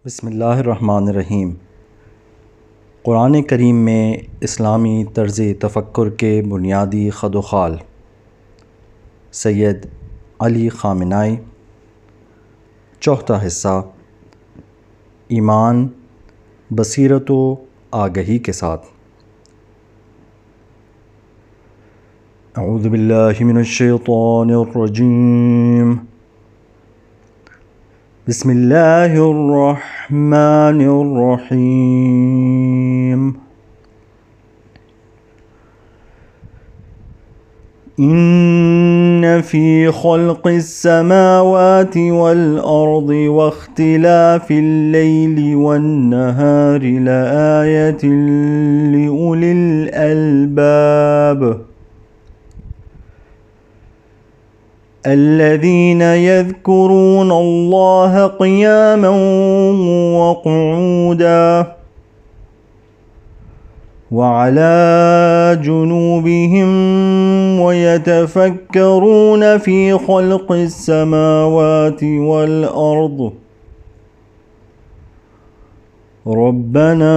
بسم اللہ الرحمن الرحیم۔ قرآن کریم میں اسلامی طرز تفکر کے بنیادی خد و خال، سید علی خامنائی۔ چوتھا حصہ، ایمان بصیرت و آگہی کے ساتھ۔ اعوذ باللہ من الشیطان الرجیم، بسم اللہ الرحمن الرحیم۔ ان فی خلق السماوات والارض واختلاف اللیل والنہار لآیۃ لأولی الالباب الذين يذكرون الله قياما وقعودا وعلى جنوبهم ويتفكرون في خلق السماوات والأرض ربنا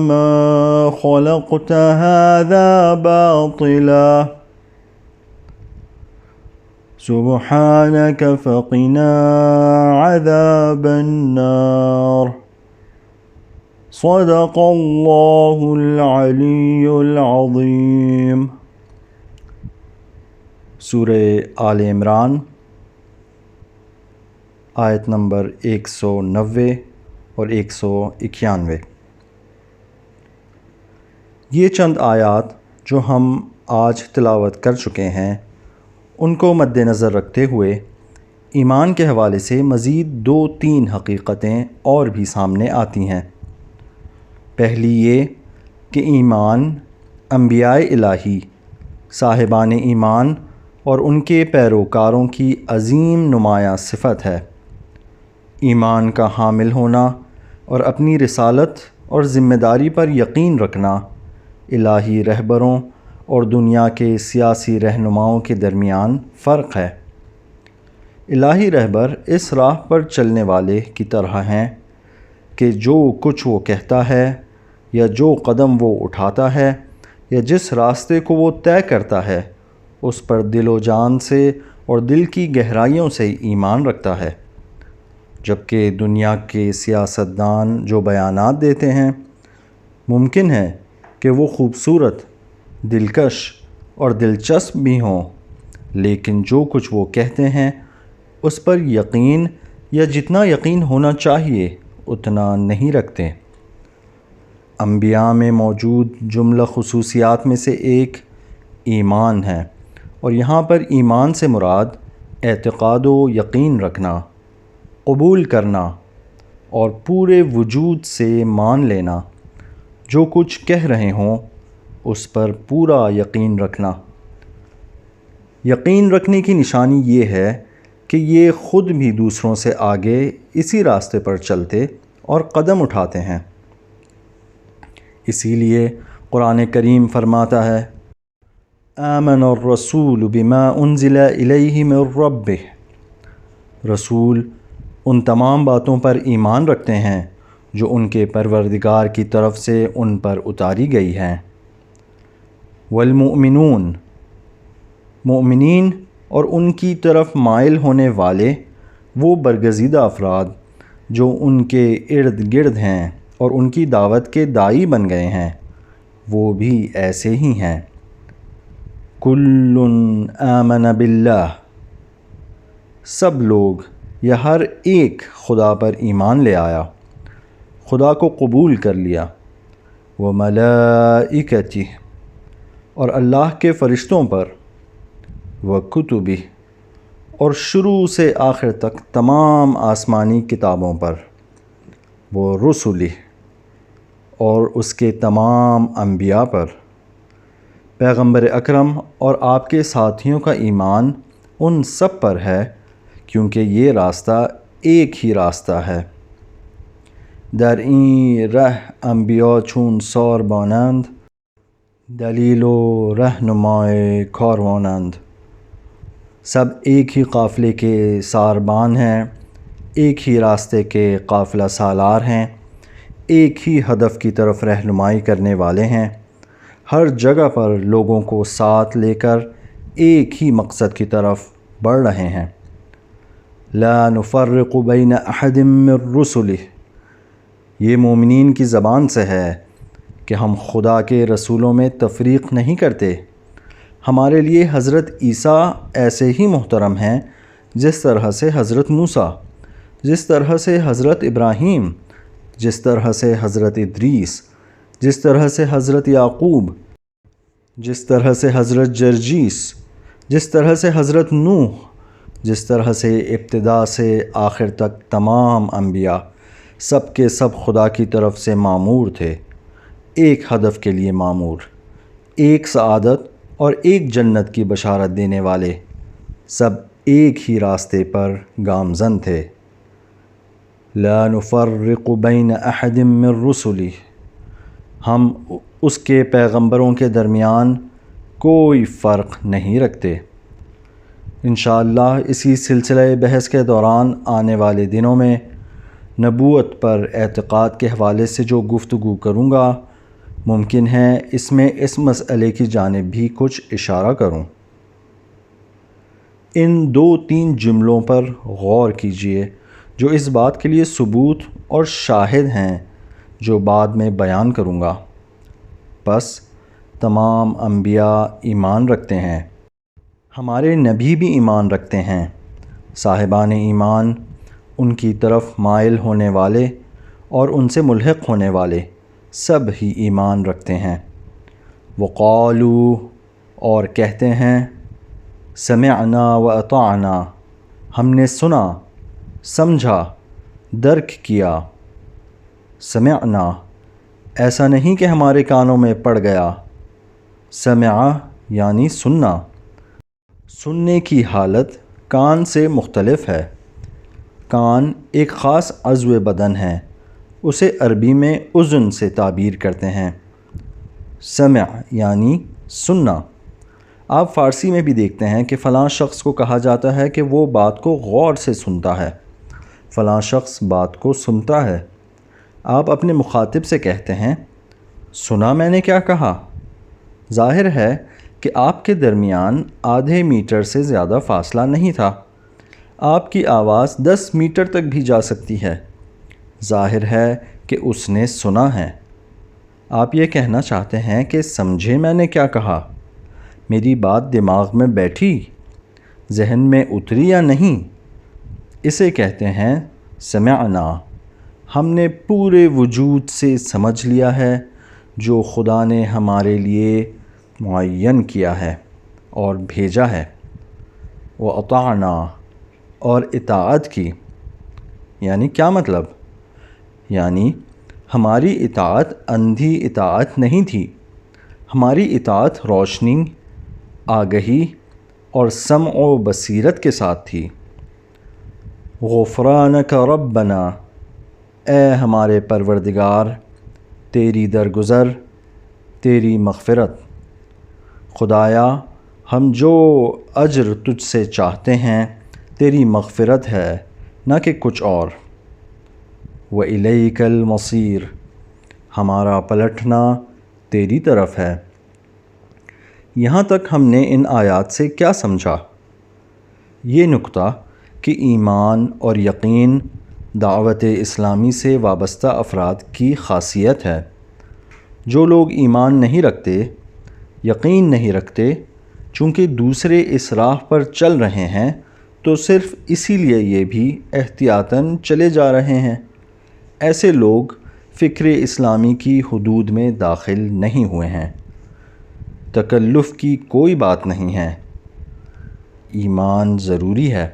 ما خلقت هذا باطلا سبحانك فقنا عذاب النار صدق اللہ العلی العظیم۔ سورہ آل عمران آیت نمبر 190 اور 191۔ یہ چند آیات جو ہم آج تلاوت کر چکے ہیں، ان کو مد نظر رکھتے ہوئے ایمان کے حوالے سے مزید 2-3 حقیقتیں اور بھی سامنے آتی ہیں۔ پہلی یہ کہ ایمان انبیاء الہی، صاحبان ایمان اور ان کے پیروکاروں کی عظیم نمایاں صفت ہے۔ ایمان کا حامل ہونا اور اپنی رسالت اور ذمہ داری پر یقین رکھنا الہی رہبروں اور دنیا کے سیاسی رہنماؤں کے درمیان فرق ہے۔ الہی رہبر اس راہ پر چلنے والے کی طرح ہیں کہ جو کچھ وہ کہتا ہے یا جو قدم وہ اٹھاتا ہے یا جس راستے کو وہ طے کرتا ہے، اس پر دل و جان سے اور دل کی گہرائیوں سے ایمان رکھتا ہے، جبکہ دنیا کے سیاستدان جو بیانات دیتے ہیں، ممکن ہے کہ وہ خوبصورت، دلکش اور دلچسپ بھی ہوں، لیکن جو کچھ وہ کہتے ہیں اس پر یقین یا جتنا یقین ہونا چاہیے اتنا نہیں رکھتے۔ انبیاء میں موجود جملہ خصوصیات میں سے ایک ایمان ہے، اور یہاں پر ایمان سے مراد اعتقاد و یقین رکھنا، قبول کرنا اور پورے وجود سے مان لینا، جو کچھ کہہ رہے ہوں اس پر پورا یقین رکھنا۔ یقین رکھنے کی نشانی یہ ہے کہ یہ خود بھی دوسروں سے آگے اسی راستے پر چلتے اور قدم اٹھاتے ہیں۔ اسی لیے قرآن کریم فرماتا ہے، آمن الرسول بما انزل الیہ من ربہ، رسول ان تمام باتوں پر ایمان رکھتے ہیں جو ان کے پروردگار کی طرف سے ان پر اتاری گئی ہیں۔ والمؤمنون، مومنین اور ان کی طرف مائل ہونے والے وہ برگزیدہ افراد جو ان کے ارد گرد ہیں اور ان کی دعوت کے داعی بن گئے ہیں، وہ بھی ایسے ہی ہیں۔ کل آمن باللہ، سب لوگ یا ہر ایک خدا پر ایمان لے آیا، خدا کو قبول کر لیا۔ وملائکتہ، اور اللہ کے فرشتوں پر، وکتبہ، اور شروع سے آخر تک تمام آسمانی کتابوں پر، ورسلہ، اور اس کے تمام انبیاء پر، پیغمبر اکرم اور آپ کے ساتھیوں کا ایمان ان سب پر ہے، کیونکہ یہ راستہ ایک ہی راستہ ہے۔ در این رہ انبیاء چون سار بانند، دلیل و رہنمائے کاروانند، سب ایک ہی قافلے کے ساربان ہیں، ایک ہی راستے کے قافلہ سالار ہیں، ایک ہی ہدف کی طرف رہنمائی کرنے والے ہیں، ہر جگہ پر لوگوں کو ساتھ لے کر ایک ہی مقصد کی طرف بڑھ رہے ہیں۔ لا نفرق بین احد من رسلہ، یہ مومنین کی زبان سے ہے کہ ہم خدا کے رسولوں میں تفریق نہیں کرتے۔ ہمارے لیے حضرت عیسیٰ ایسے ہی محترم ہیں جس طرح سے حضرت موسیٰ، جس طرح سے حضرت ابراہیم، جس طرح سے حضرت ادریس، جس طرح سے حضرت یعقوب، جس طرح سے حضرت جرجیس، جس طرح سے حضرت نوح، جس طرح سے ابتدا سے آخر تک تمام انبیاء سب کے سب خدا کی طرف سے مامور تھے، ایک ہدف کے لیے مامور، ایک سعادت اور ایک جنت کی بشارت دینے والے، سب ایک ہی راستے پر گامزن تھے۔ لا نفرق بین احد من رسلہ، ہم اس کے پیغمبروں کے درمیان کوئی فرق نہیں رکھتے۔ انشاءاللہ اسی سلسلہ بحث کے دوران آنے والے دنوں میں نبوت پر اعتقاد کے حوالے سے جو گفتگو کروں گا، ممکن ہے اس میں اس مسئلے کی جانب بھی کچھ اشارہ کروں۔ ان 2-3 جملوں پر غور کیجئے جو اس بات کے لیے ثبوت اور شاہد ہیں جو بعد میں بیان کروں گا۔ پس تمام انبیاء ایمان رکھتے ہیں، ہمارے نبی بھی ایمان رکھتے ہیں، صاحبان ایمان، ان کی طرف مائل ہونے والے اور ان سے ملحق ہونے والے سب ہی ایمان رکھتے ہیں۔ وقالو، اور کہتے ہیں، سمعنا واطعنا، ہم نے سنا، سمجھا، درک کیا۔ سمعنا، ایسا نہیں کہ ہمارے کانوں میں پڑ گیا، سمع یعنی سننا، سننے کی حالت کان سے مختلف ہے۔ کان ایک خاص عضو بدن ہے، اسے عربی میں اذن سے تعبیر کرتے ہیں۔ سمع یعنی سننا۔ آپ فارسی میں بھی دیکھتے ہیں کہ فلاں شخص کو کہا جاتا ہے کہ وہ بات کو غور سے سنتا ہے، فلاں شخص بات کو سنتا ہے۔ آپ اپنے مخاطب سے کہتے ہیں، سنا میں نے کیا کہا؟ ظاہر ہے کہ آپ کے درمیان آدھے میٹر سے زیادہ فاصلہ نہیں تھا، آپ کی آواز 10 میٹر تک بھی جا سکتی ہے، ظاہر ہے کہ اس نے سنا ہے۔ آپ یہ کہنا چاہتے ہیں کہ سمجھے میں نے کیا کہا؟ میری بات دماغ میں بیٹھی، ذہن میں اتری یا نہیں؟ اسے کہتے ہیں سمعنا، ہم نے پورے وجود سے سمجھ لیا ہے جو خدا نے ہمارے لیے معین کیا ہے اور بھیجا ہے۔ واطعنا، اور اطاعت کی، یعنی کیا مطلب؟ یعنی ہماری اطاعت اندھی اطاعت نہیں تھی، ہماری اطاعت روشنی، آگہی اور سمع و بصیرت کے ساتھ تھی۔ غفرانک ربنا، اے ہمارے پروردگار، تیری درگزر، تیری مغفرت۔ خدایا، ہم جو اجر تجھ سے چاہتے ہیں تیری مغفرت ہے، نہ کہ کچھ اور۔ وَإِلَيْكَ الْمَصِيرُ، ہمارا پلٹنا تیری طرف ہے۔ یہاں تک ہم نے ان آیات سے کیا سمجھا؟ یہ نکتہ کہ ایمان اور یقین دعوت اسلامی سے وابستہ افراد کی خاصیت ہے۔ جو لوگ ایمان نہیں رکھتے، یقین نہیں رکھتے، چونکہ دوسرے اس راہ پر چل رہے ہیں تو صرف اسی لیے یہ بھی احتیاطاً چلے جا رہے ہیں، ایسے لوگ فکر اسلامی کی حدود میں داخل نہیں ہوئے ہیں۔ تکلف کی کوئی بات نہیں ہے۔ ایمان ضروری ہے۔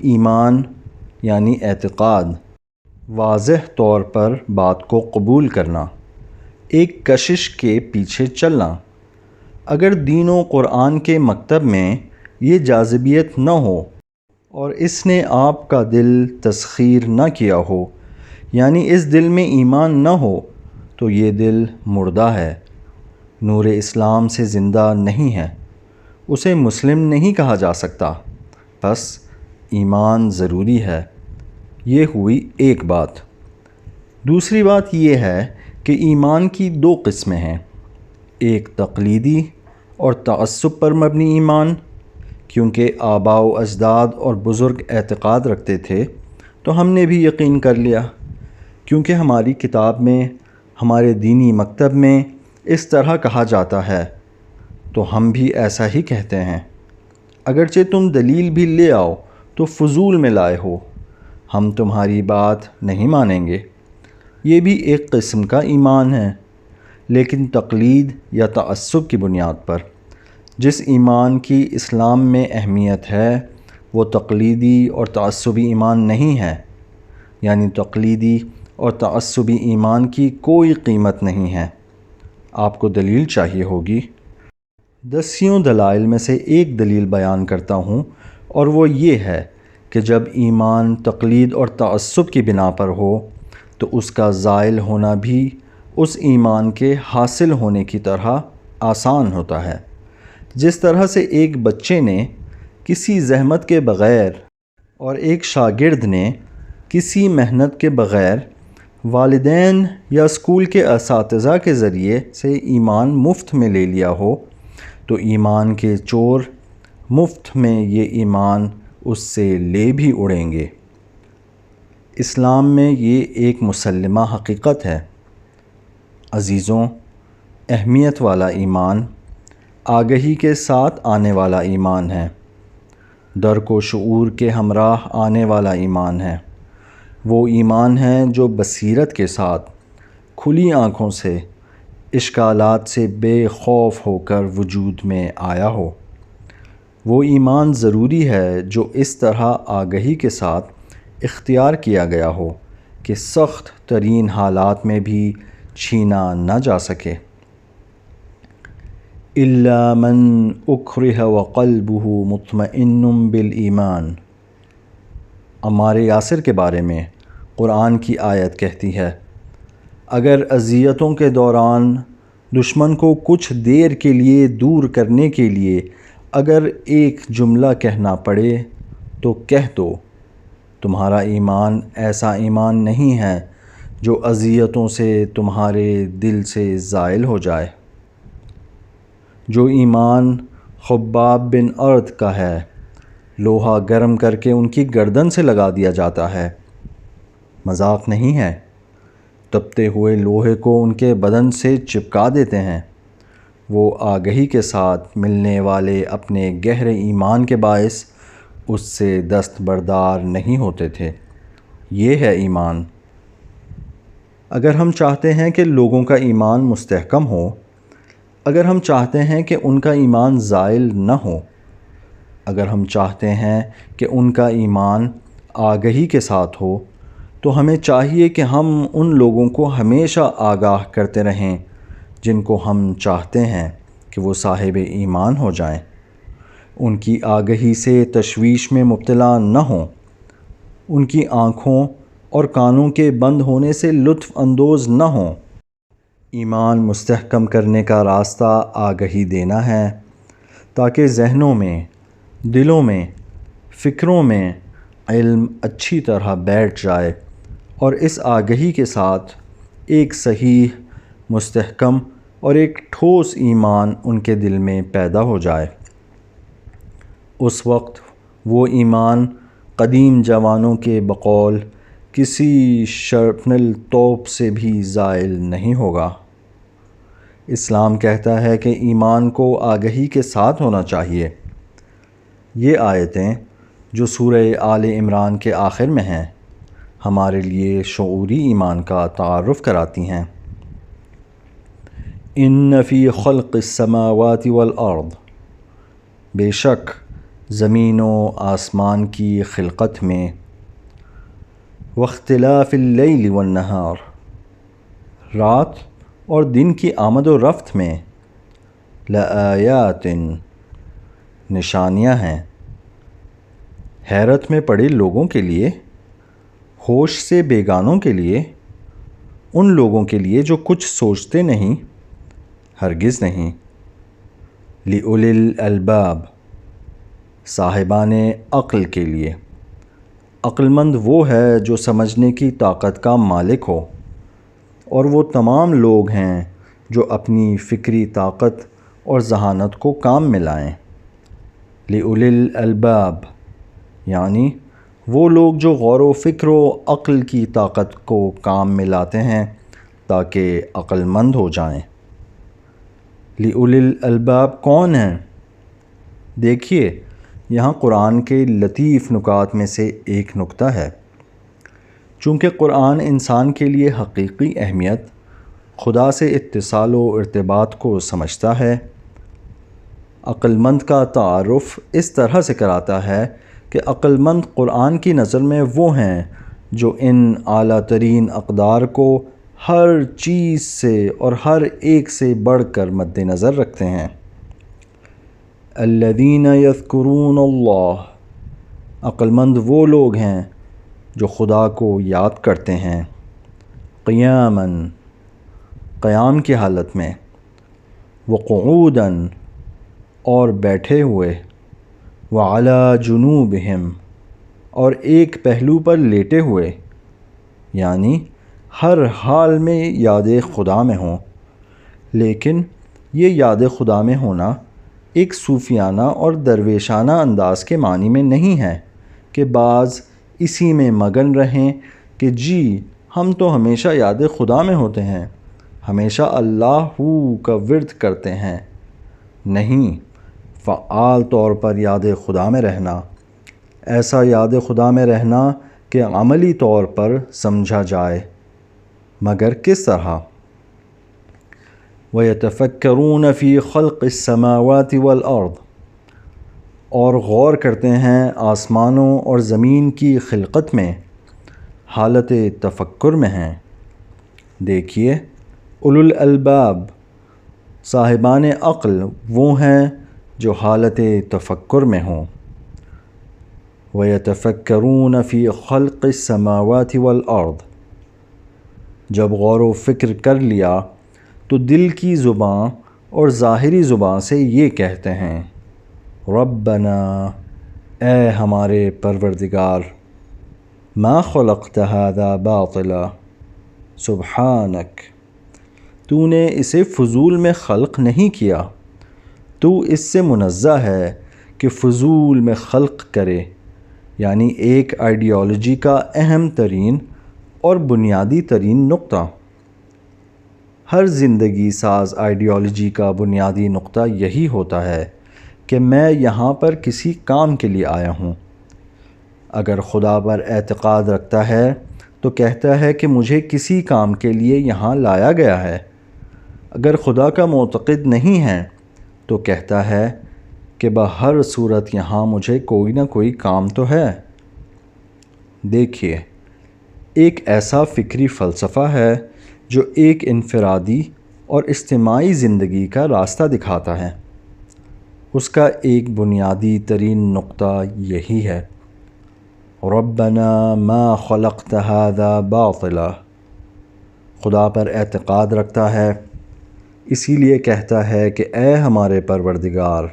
ایمان یعنی اعتقاد، واضح طور پر بات کو قبول کرنا، ایک کشش کے پیچھے چلنا۔ اگر دین و قرآن کے مکتب میں یہ جاذبیت نہ ہو اور اس نے آپ کا دل تسخیر نہ کیا ہو، یعنی اس دل میں ایمان نہ ہو، تو یہ دل مردہ ہے، نور اسلام سے زندہ نہیں ہے، اسے مسلم نہیں کہا جا سکتا۔ بس ایمان ضروری ہے، یہ ہوئی ایک بات۔ دوسری بات یہ ہے کہ ایمان کی دو قسمیں ہیں، ایک تقلیدی اور تعصب پر مبنی ایمان، کیونکہ آباء و اجداد اور بزرگ اعتقاد رکھتے تھے تو ہم نے بھی یقین کر لیا، کیونکہ ہماری کتاب میں، ہمارے دینی مکتب میں اس طرح کہا جاتا ہے تو ہم بھی ایسا ہی کہتے ہیں۔ اگرچہ تم دلیل بھی لے آؤ تو فضول میں لائے ہو، ہم تمہاری بات نہیں مانیں گے۔ یہ بھی ایک قسم کا ایمان ہے، لیکن تقلید یا تعصب کی بنیاد پر۔ جس ایمان کی اسلام میں اہمیت ہے وہ تقلیدی اور تعصبی ایمان نہیں ہے، یعنی تقلیدی اور تعصبی ایمان کی کوئی قیمت نہیں ہے۔ آپ کو دلیل چاہیے ہوگی۔ دسیوں دلائل میں سے ایک دلیل بیان کرتا ہوں، اور وہ یہ ہے کہ جب ایمان تقلید اور تعصب کی بنا پر ہو تو اس کا زائل ہونا بھی اس ایمان کے حاصل ہونے کی طرح آسان ہوتا ہے۔ جس طرح سے ایک بچے نے کسی زحمت کے بغیر اور ایک شاگرد نے کسی محنت کے بغیر والدین یا اسکول کے اساتذہ کے ذریعے سے ایمان مفت میں لے لیا ہو، تو ایمان کے چور مفت میں یہ ایمان اس سے لے بھی اڑیں گے۔ اسلام میں یہ ایک مسلمہ حقیقت ہے۔ عزیزوں، اہمیت والا ایمان آگہی کے ساتھ آنے والا ایمان ہے، درک و شعور کے ہمراہ آنے والا ایمان ہے۔ وہ ایمان ہے جو بصیرت کے ساتھ کھلی آنکھوں سے اشکالات سے بے خوف ہو کر وجود میں آیا ہو۔ وہ ایمان ضروری ہے جو اس طرح آگہی کے ساتھ اختیار کیا گیا ہو کہ سخت ترین حالات میں بھی چھینا نہ جا سکے۔ إِلَّا مَنْ أُكْرِهَ وَقَلْبُهُ مُطْمَئِنٌ بِالْإِيمَانِ۔ عمار یاسر کے بارے میں قرآن کی آیت کہتی ہے، اگر اذیتوں کے دوران دشمن کو کچھ دیر کے لیے دور کرنے کے لیے اگر ایک جملہ کہنا پڑے تو کہہ دو، تمہارا ایمان ایسا ایمان نہیں ہے جو اذیتوں سے تمہارے دل سے زائل ہو جائے۔ جو ایمان خباب بن ارد کا ہے، لوہا گرم کر کے ان کی گردن سے لگا دیا جاتا ہے، مذاق نہیں ہے۔ تپتے ہوئے لوہے کو ان کے بدن سے چپکا دیتے ہیں۔ وہ آگہی کے ساتھ ملنے والے اپنے گہرے ایمان کے باعث اس سے دستبردار نہیں ہوتے تھے۔ یہ ہے ایمان۔ اگر ہم چاہتے ہیں کہ لوگوں کا ایمان مستحکم ہو، اگر ہم چاہتے ہیں کہ ان کا ایمان زائل نہ ہو، اگر ہم چاہتے ہیں کہ ان کا ایمان آگہی کے ساتھ ہو، تو ہمیں چاہیے کہ ہم ان لوگوں کو ہمیشہ آگاہ کرتے رہیں جن کو ہم چاہتے ہیں کہ وہ صاحب ایمان ہو جائیں۔ ان کی آگہی سے تشویش میں مبتلا نہ ہوں، ان کی آنکھوں اور کانوں کے بند ہونے سے لطف اندوز نہ ہوں۔ ایمان مستحکم کرنے کا راستہ آگہی دینا ہے، تاکہ ذہنوں میں، دلوں میں، فکروں میں علم اچھی طرح بیٹھ جائے اور اس آگہی کے ساتھ ایک صحیح، مستحکم اور ایک ٹھوس ایمان ان کے دل میں پیدا ہو جائے۔ اس وقت وہ ایمان قدیم جوانوں کے بقول کسی شرپنل توپ سے بھی زائل نہیں ہوگا۔ اسلام کہتا ہے کہ ایمان کو آگہی کے ساتھ ہونا چاہیے۔ یہ آیتیں جو سورہ آل عمران کے آخر میں ہیں، ہمارے لیے شعوری ایمان کا تعارف کراتی ہیں۔ ان فی خلق السماوات والارض، بے شک زمین و آسمان کی خلقت میں، واختلاف اللیل والنہار، رات اور دن کی آمد و رفت میں، لآیات، نشانیاں ہیں، حیرت میں پڑے لوگوں کے لیے، ہوش سے بیگانوں کے لیے، ان لوگوں کے لیے جو کچھ سوچتے نہیں، ہرگز نہیں۔ لِأُولِي الْأَلْبَابِ، صاحبان عقل کے لیے۔ عقلمند وہ ہے جو سمجھنے کی طاقت کا مالک ہو، اور وہ تمام لوگ ہیں جو اپنی فکری طاقت اور ذہانت کو کام میں لائیں۔ لِأُولِي الْأَلْبَابِ یعنی وہ لوگ جو غور و فکر و عقل کی طاقت کو کام میں لاتے ہیں تاکہ عقل مند ہو جائیں۔ لِأُولِي الْأَلْبَابِ کون ہیں؟ دیکھیے، یہاں قرآن کے لطیف نکات میں سے ایک نکتہ ہے۔ چونکہ قرآن انسان کے لیے حقیقی اہمیت، خدا سے اتصال و ارتباط کو سمجھتا ہے، عقل مند کا تعارف اس طرح سے کراتا ہے کہ عقل مند قرآن کی نظر میں وہ ہیں جو ان اعلیٰ ترین اقدار کو ہر چیز سے اور ہر ایک سے بڑھ کر مد نظر رکھتے ہیں۔ الذین یذکرون اللہ، عقل مند وہ لوگ ہیں جو خدا کو یاد کرتے ہیں، قیاماً، قیام کی حالت میں، وقعوداً، اور بیٹھے ہوئے، وعلی جنوبہم، اور ایک پہلو پر لیٹے ہوئے، یعنی ہر حال میں یاد خدا میں ہوں۔ لیکن یہ یاد خدا میں ہونا ایک صوفیانہ اور درویشانہ انداز کے معنی میں نہیں ہے کہ بعض اسی میں مگن رہیں کہ جی ہم تو ہمیشہ یاد خدا میں ہوتے ہیں، ہمیشہ اللہ کا ورد کرتے ہیں۔ نہیں، فعال طور پر یاد خدا میں رہنا، ایسا یاد خدا میں رہنا کہ عملی طور پر سمجھا جائے، مگر کس طرح؟ وَيَتَفَكَّرُونَ فِي خَلْقِ السَّمَاوَاتِ وَالْأَرْضِ، اور غور کرتے ہیں آسمانوں اور زمین کی خلقت میں، حالت تفکر میں ہیں۔ دیکھیے، اولو الالباب، صاحبان عقل وہ ہیں جو حالت تفکر میں ہوں۔ وَيَتَفَكَّرُونَ فِي خَلْقِ السَّمَاوَاتِ وَالْأَرْضِ، جب غور و فکر کر لیا تو دل کی زبان اور ظاہری زبان سے یہ کہتے ہیں، ربنا، اے ہمارے پروردگار، ما خلقت هذا باطلا، سبحانک، تو نے اسے فضول میں خلق نہیں کیا، تو اس سے منزہ ہے کہ فضول میں خلق کرے، یعنی ایک آئیڈیالوجی کا اہم ترین اور بنیادی ترین نقطہ۔ ہر زندگی ساز آئیڈیالوجی کا بنیادی نقطہ یہی ہوتا ہے کہ میں یہاں پر کسی کام کے لیے آیا ہوں۔ اگر خدا پر اعتقاد رکھتا ہے تو کہتا ہے کہ مجھے کسی کام کے لیے یہاں لایا گیا ہے۔ اگر خدا کا معتقد نہیں ہے تو کہتا ہے کہ بہر صورت یہاں مجھے کوئی نہ کوئی کام تو ہے۔ دیکھیے، ایک ایسا فکری فلسفہ ہے جو ایک انفرادی اور اجتماعی زندگی کا راستہ دکھاتا ہے۔ اس کا ایک بنیادی ترین نقطہ یہی ہے، ربنا ما خلقت هذا باطلا، خدا پر اعتقاد رکھتا ہے، اسی لیے کہتا ہے کہ اے ہمارے پروردگار،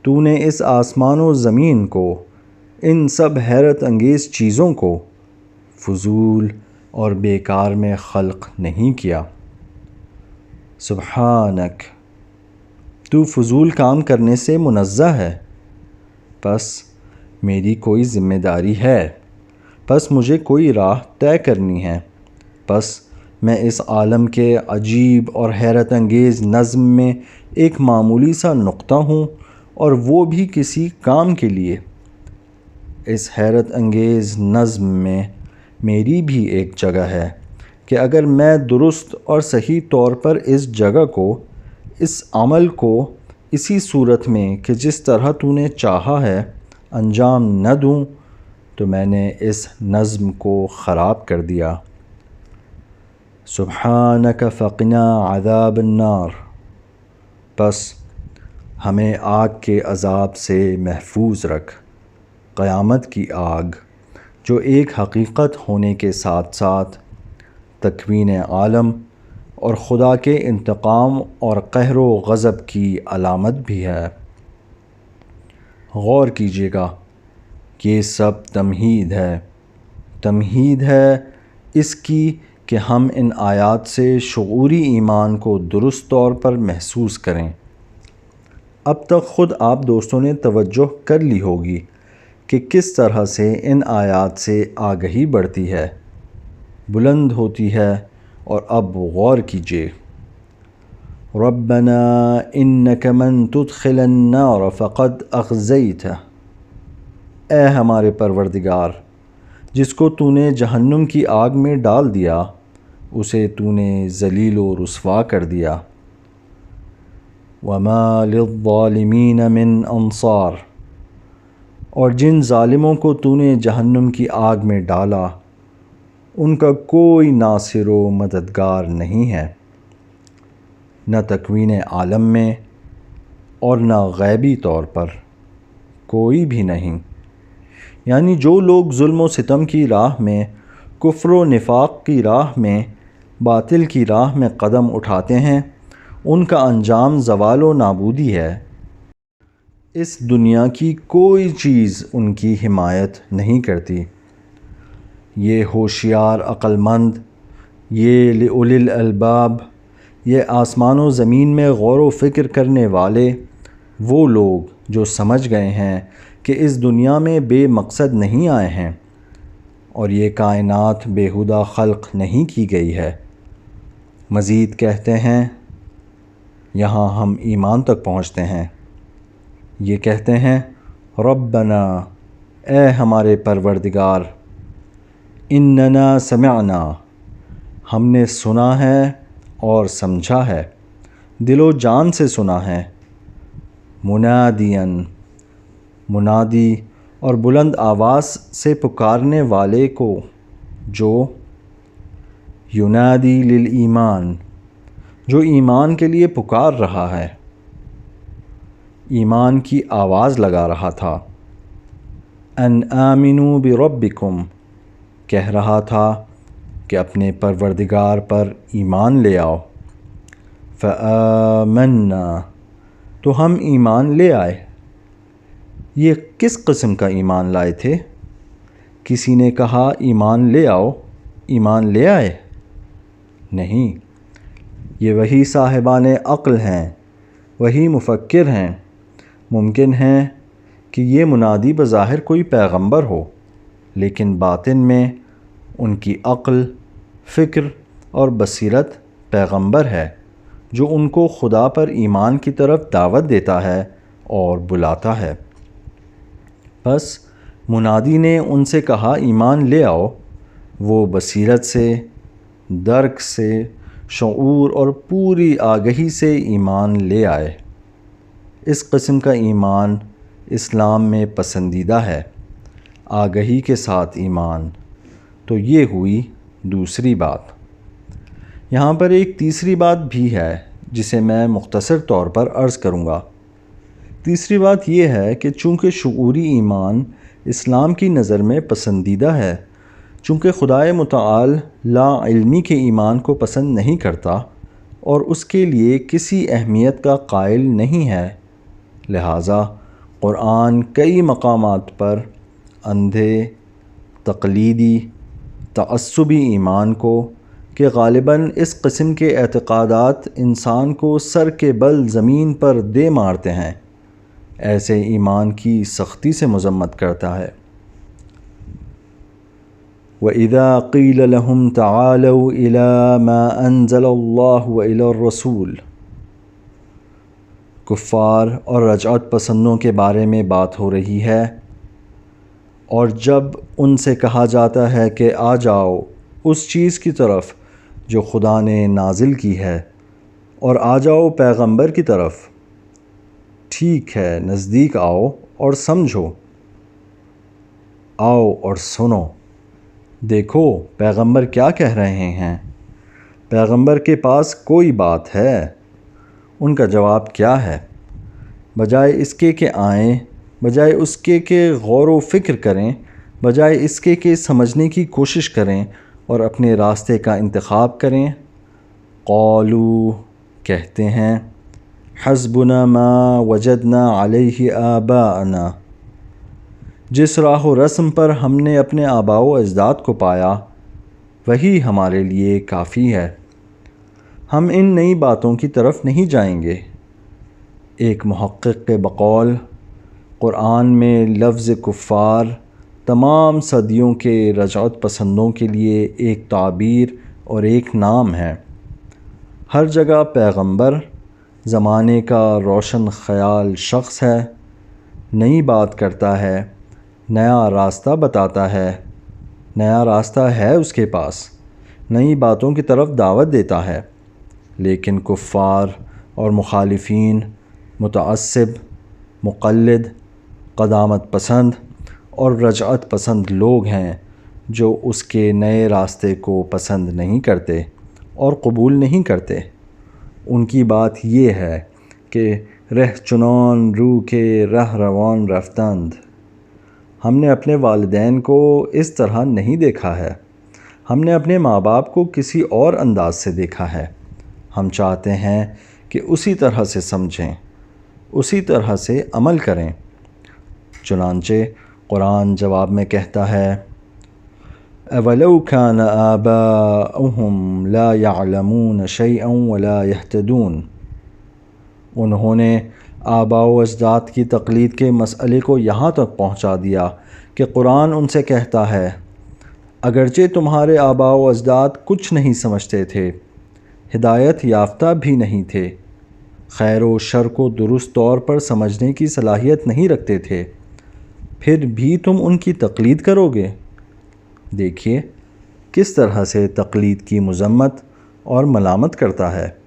تو نے اس آسمان و زمین کو، ان سب حیرت انگیز چیزوں کو فضول اور بیکار میں خلق نہیں کیا۔ سبحانک، تو فضول کام کرنے سے منزہ ہے، پس میری کوئی ذمہ داری ہے، پس مجھے کوئی راہ طے کرنی ہے، پس میں اس عالم کے عجیب اور حیرت انگیز نظم میں ایک معمولی سا نقطہ ہوں، اور وہ بھی کسی کام کے لیے۔ اس حیرت انگیز نظم میں میری بھی ایک جگہ ہے کہ اگر میں درست اور صحیح طور پر اس جگہ کو، اس عمل کو اسی صورت میں کہ جس طرح تو نے چاہا ہے انجام نہ دوں تو میں نے اس نظم کو خراب کر دیا۔ سبحانک فقنا عذاب النار، پس ہمیں آگ کے عذاب سے محفوظ رکھ، قیامت کی آگ جو ایک حقیقت ہونے کے ساتھ ساتھ تکوین عالم اور خدا کے انتقام اور قہر و غضب کی علامت بھی ہے۔ غور کیجیے گا، یہ سب تمہید ہے اس کی کہ ہم ان آیات سے شعوری ایمان کو درست طور پر محسوس کریں۔ اب تک خود آپ دوستوں نے توجہ کر لی ہوگی کہ کس طرح سے ان آیات سے آگہی بڑھتی ہے، بلند ہوتی ہے، اور اب غور کیجیے۔ ربنا انک من تدخل النار فقد اخزیتہ، اے ہمارے پروردگار، جس کو تو نے جہنم کی آگ میں ڈال دیا اسے تو نے ذلیل و رسوا کر دیا۔ وما للظالمین من انصار، اور جن ظالموں کو تو نے جہنم کی آگ میں ڈالا ان کا کوئی ناصر و مددگار نہیں ہے، نہ تکوین عالم میں اور نہ غیبی طور پر کوئی بھی نہیں۔ یعنی جو لوگ ظلم و ستم کی راہ میں، کفر و نفاق کی راہ میں، باطل کی راہ میں قدم اٹھاتے ہیں، ان کا انجام زوال و نابودی ہے۔ اس دنیا کی کوئی چیز ان کی حمایت نہیں کرتی۔ یہ ہوشیار عقل مند، یہ لأولی الالباب، یہ آسمان و زمین میں غور و فکر کرنے والے، وہ لوگ جو سمجھ گئے ہیں کہ اس دنیا میں بے مقصد نہیں آئے ہیں اور یہ کائنات بیہودہ خلق نہیں کی گئی ہے۔ مزید کہتے ہیں، یہاں ہم ایمان تک پہنچتے ہیں، یہ کہتے ہیں ربنا، اے ہمارے پروردگار، اننا سمعنا، ہم نے سنا ہے اور سمجھا ہے، دل و جان سے سنا ہے، منادین، منادی اور بلند آواز سے پکارنے والے کو، جو ینادی للایمان، جو ایمان کے لیے پکار رہا ہے، ایمان کی آواز لگا رہا تھا، ان آمنوا بربکم، کہہ رہا تھا کہ اپنے پروردگار پر ایمان لے آؤ، فآمنا، تو ہم ایمان لے آئے۔ یہ کس قسم کا ایمان لائے تھے؟ کسی نے کہا ایمان لے آؤ، ایمان لے آئے؟ نہیں، یہ وہی صاحبان عقل ہیں، وہی مفکر ہیں۔ ممکن ہے کہ یہ منادی بظاہر کوئی پیغمبر ہو، لیکن باطن میں ان کی عقل، فکر اور بصیرت پیغمبر ہے، جو ان کو خدا پر ایمان کی طرف دعوت دیتا ہے اور بلاتا ہے۔ بس منادی نے ان سے کہا ایمان لے آؤ، وہ بصیرت سے، درک سے، شعور اور پوری آگہی سے ایمان لے آئے۔ اس قسم کا ایمان اسلام میں پسندیدہ ہے، آگہی کے ساتھ ایمان۔ تو یہ ہوئی دوسری بات۔ یہاں پر ایک تیسری بات بھی ہے جسے میں مختصر طور پر عرض کروں گا۔ تیسری بات یہ ہے کہ چونکہ شعوری ایمان اسلام کی نظر میں پسندیدہ ہے، چونکہ خدائے متعال لا علمی کے ایمان کو پسند نہیں کرتا اور اس کے لیے کسی اہمیت کا قائل نہیں ہے، لہٰذا قرآن کئی مقامات پر اندھے، تقلیدی، تعصبی ایمان کو، کہ غالباً اس قسم کے اعتقادات انسان کو سر کے بل زمین پر دے مارتے ہیں، ایسے ایمان کی سختی سے مذمت کرتا ہے۔ وَإِذَا قِيلَ لَهُمْ تَعَالَوْا إِلَى مَا أَنزَلَ اللَّهُ وَإِلَى الرَّسُولِ، کفار اور رجعت پسندوں کے بارے میں بات ہو رہی ہے، اور جب ان سے کہا جاتا ہے کہ آ جاؤ اس چیز کی طرف جو خدا نے نازل کی ہے، اور آ جاؤ پیغمبر کی طرف، ٹھیک ہے نزدیک آؤ اور سمجھو، آؤ اور سنو، دیکھو پیغمبر کیا کہہ رہے ہیں، پیغمبر کے پاس کوئی بات ہے، ان کا جواب کیا ہے؟ بجائے اس کے کہ آئیں، بجائے اس کے کہ غور و فکر کریں، بجائے اس کے کہ سمجھنے کی کوشش کریں اور اپنے راستے کا انتخاب کریں، قالو، کہتے ہیں، حسبنا ما وجدنا علیہ آباءنا، جس راہ و رسم پر ہم نے اپنے آباء و اجداد کو پایا وہی ہمارے لیے کافی ہے۔ ہم ان نئی باتوں کی طرف نہیں جائیں گے۔ ایک محقق کے بقول قرآن میں لفظ کفار تمام صدیوں کے رجعت پسندوں کے لیے ایک تعبیر اور ایک نام ہے۔ ہر جگہ پیغمبر زمانے کا روشن خیال شخص ہے، نئی بات کرتا ہے، نیا راستہ بتاتا ہے، نیا راستہ ہے اس کے پاس، نئی باتوں کی طرف دعوت دیتا ہے، لیکن کفار اور مخالفین متعصب، مقلد، قدامت پسند اور رجعت پسند لوگ ہیں جو اس کے نئے راستے کو پسند نہیں کرتے اور قبول نہیں کرتے۔ ان کی بات یہ ہے کہ رہ چنان رو کے رہ روان رفتند۔ ہم نے اپنے والدین کو اس طرح نہیں دیکھا ہے، ہم نے اپنے ماں باپ کو کسی اور انداز سے دیکھا ہے۔ ہم چاہتے ہیں کہ اسی طرح سے سمجھیں، اسی طرح سے عمل کریں۔ چنانچہ قرآن جواب میں کہتا ہے اَوَلَوْ كَانَ آبَاؤُهُمْ لَا يَعْلَمُونَ شَيْئًا وَلَا يَهْتَدُونَ۔ انہوں نے آباء و اجداد کی تقلید کے مسئلے کو یہاں تک پہنچا دیا کہ قرآن ان سے کہتا ہے اگرچہ تمہارے آباء و اجداد کچھ نہیں سمجھتے تھے، ہدایت یافتہ بھی نہیں تھے، خیر و شر کو درست طور پر سمجھنے کی صلاحیت نہیں رکھتے تھے، پھر بھی تم ان کی تقلید کرو گے۔ دیکھیے کس طرح سے تقلید کی مذمت اور ملامت کرتا ہے۔